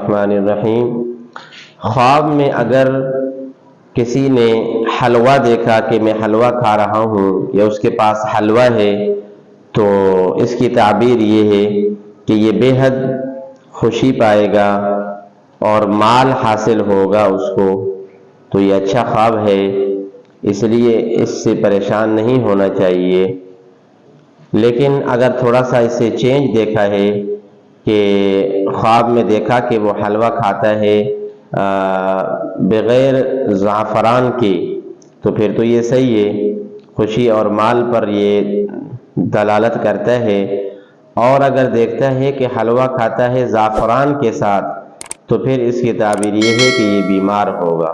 الرحمن الرحیم۔ خواب میں اگر کسی نے حلوہ دیکھا کہ میں حلوہ کھا رہا ہوں یا اس کے پاس حلوہ ہے، تو اس کی تعبیر یہ ہے کہ یہ بے حد خوشی پائے گا اور مال حاصل ہوگا اس کو، تو یہ اچھا خواب ہے، اس لیے اس سے پریشان نہیں ہونا چاہیے۔ لیکن اگر تھوڑا سا اس سے چینج دیکھا ہے کہ خواب میں دیکھا کہ وہ حلوہ کھاتا ہے بغیر زعفران کے، تو پھر تو یہ صحیح ہے، خوشی اور مال پر یہ دلالت کرتا ہے۔ اور اگر دیکھتا ہے کہ حلوہ کھاتا ہے زعفران کے ساتھ، تو پھر اس کی تعبیر یہ ہے کہ یہ بیمار ہوگا۔